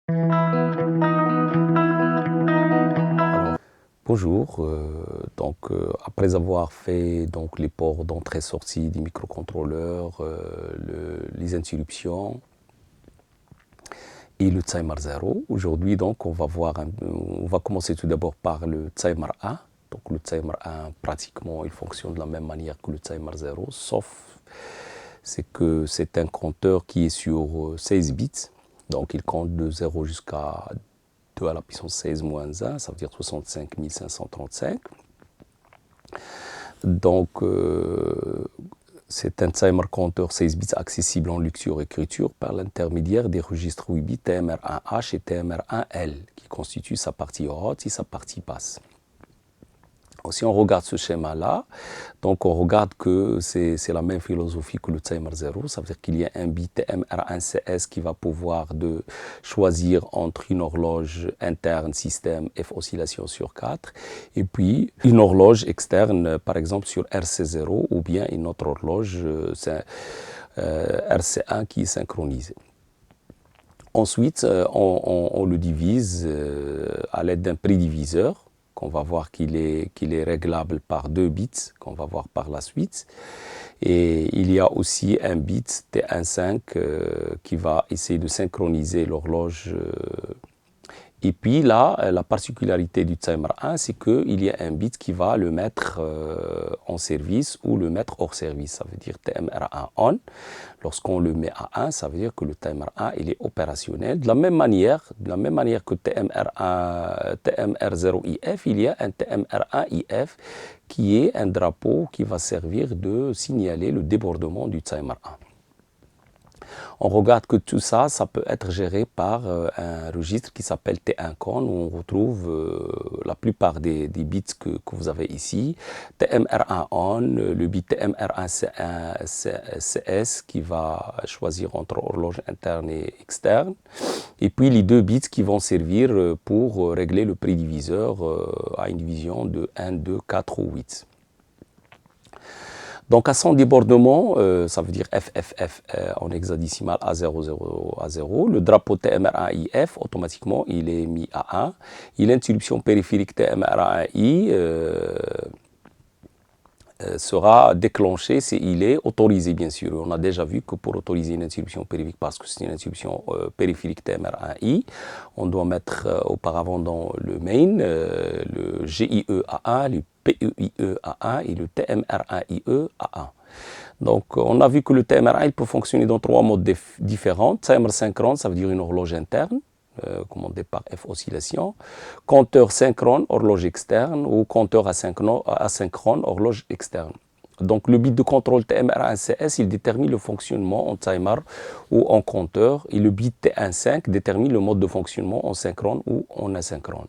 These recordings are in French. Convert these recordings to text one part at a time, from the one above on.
Alors, bonjour. Après avoir fait les ports d'entrée-sortie des microcontrôleurs, les interruptions et le timer 0, aujourd'hui on va commencer tout d'abord par le timer 1. Donc le timer 1, pratiquement, il fonctionne de la même manière que le timer 0, sauf c'est que c'est un compteur qui est sur 16 bits. Donc il compte de 0 jusqu'à 2 à la puissance 16 moins 1, ça veut dire 65 535. Donc, c'est un timer compteur 16 bits accessible en lecture-écriture par l'intermédiaire des registres 8 bits TMR1H et TMR1L qui constituent sa partie haute et sa partie basse. Si on regarde ce schéma-là, donc on regarde que c'est la même philosophie que le timer 0, ça veut dire qu'il y a un bit TMR1CS qui va pouvoir choisir entre une horloge interne système F oscillation sur 4 et puis une horloge externe, par exemple sur RC0 ou bien une autre horloge RC1 qui est synchronisée. Ensuite, on le divise à l'aide d'un prédiviseur qu'on va voir qu'il est réglable par 2 bits, qu'on va voir par la suite. Et il y a aussi un bit T15 qui va essayer de synchroniser l'horloge. Et puis là, la particularité du timer 1, c'est qu'il y a un bit qui va le mettre en service ou le mettre hors service. Ça veut dire TMR1 on. Lorsqu'on le met à 1, ça veut dire que le timer 1 il est opérationnel. De la même manière que TMR0IF, il y a un TMR1IF qui est un drapeau qui va servir de signaler le débordement du timer 1. On regarde que tout ça, ça peut être géré par un registre qui s'appelle T1con, où on retrouve la plupart des bits que vous avez ici. TMR1 on, le bit TMR1CS qui va choisir entre horloge interne et externe. Et puis les 2 bits qui vont servir pour régler le prédiviseur à une division de 1, 2, 4 ou 8. Donc à son débordement, ça veut dire FFF en hexadécimal A0, 0, A0, le drapeau TMR1IF, automatiquement, il est mis à 1. Et l'interruption périphérique TMR1I sera déclenchée s'il est autorisé, bien sûr. On a déjà vu que pour autoriser une interruption périphérique, parce que c'est une interruption périphérique TMR1I, on doit mettre auparavant dans le main le GIE A1, le PEIE A1 et le TMR1IE A1. Donc, on a vu que le TMR1 il peut fonctionner dans 3 modes différents. Timer synchrone, ça veut dire une horloge interne, commandé par F oscillation, compteur synchrone, horloge externe, ou compteur asynchrone, horloge externe. Donc le bit de contrôle TMR1CS, il détermine le fonctionnement en timer ou en compteur, et le bit T15 détermine le mode de fonctionnement en synchrone ou en asynchrone.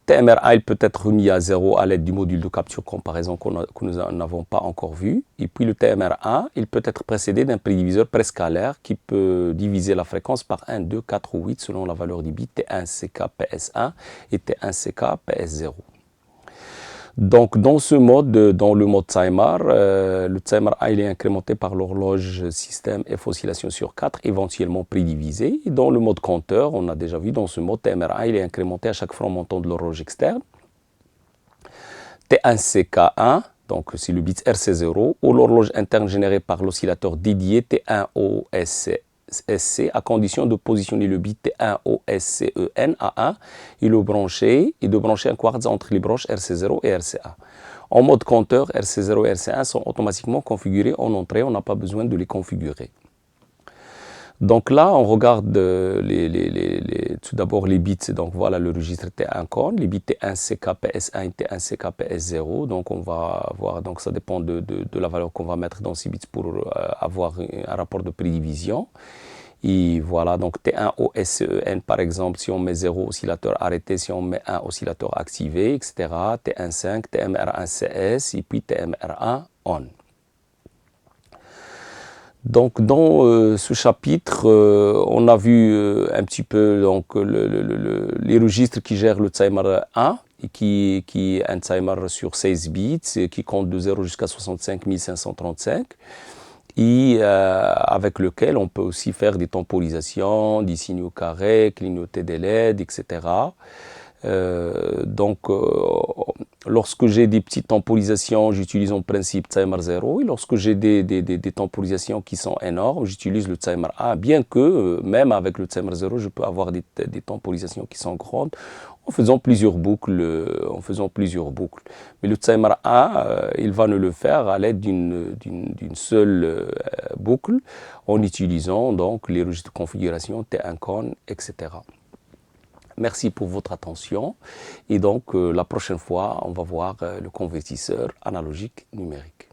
TMR1 il peut être remis à 0 à l'aide du module de capture comparaison que nous n'avons pas encore vu. Et puis le TMR1, il peut être précédé d'un prédiviseur préscalaire qui peut diviser la fréquence par 1, 2, 4 ou 8 selon la valeur du bit T1CK PS1 et T1CK PS0. Donc dans ce mode, dans le mode timer, le timer A il est incrémenté par l'horloge système F oscillation sur 4, éventuellement prédivisé. Et dans le mode compteur, on a déjà vu dans ce mode timer A il est incrémenté à chaque fois montant de l'horloge externe. T1CK1, donc c'est le bit RC0, ou l'horloge interne générée par l'oscillateur dédié T1OSC à condition de positionner le bit T1OSCEN à 1 et de brancher un quartz entre les broches RC0 et RC1. En mode compteur, RC0 et RC1 sont automatiquement configurés en entrée, on n'a pas besoin de les configurer. Donc là, on regarde tout d'abord les bits. Donc voilà le registre T1con, les bits T1CKPS1 et T1CKPS0. Donc on va voir, donc ça dépend de la valeur qu'on va mettre dans ces bits pour avoir un rapport de prédivision. Et voilà, donc T1OSCEN par exemple, si on met 0 oscillateur arrêté, si on met 1 oscillateur activé, etc. T15, TMR1CS et puis TMR1 on. Donc dans ce chapitre, on a vu un petit peu donc, les registres qui gèrent le timer 1, et qui est un timer sur 16 bits, qui compte de 0 jusqu'à 65 535. et avec lequel on peut aussi faire des temporisations, des signaux carrés, clignoter des LED, etc. Lorsque j'ai des petites temporisations, j'utilise en principe timer 0. Et lorsque j'ai des temporisations qui sont énormes, j'utilise le timer 1. Bien que, même avec le timer 0, je peux avoir des temporisations qui sont grandes en faisant plusieurs boucles. Mais le timer 1, il va nous le faire à l'aide d'une seule boucle en utilisant donc les registres de configuration T1 con, etc. Merci pour votre attention et donc la prochaine fois, on va voir le convertisseur analogique numérique.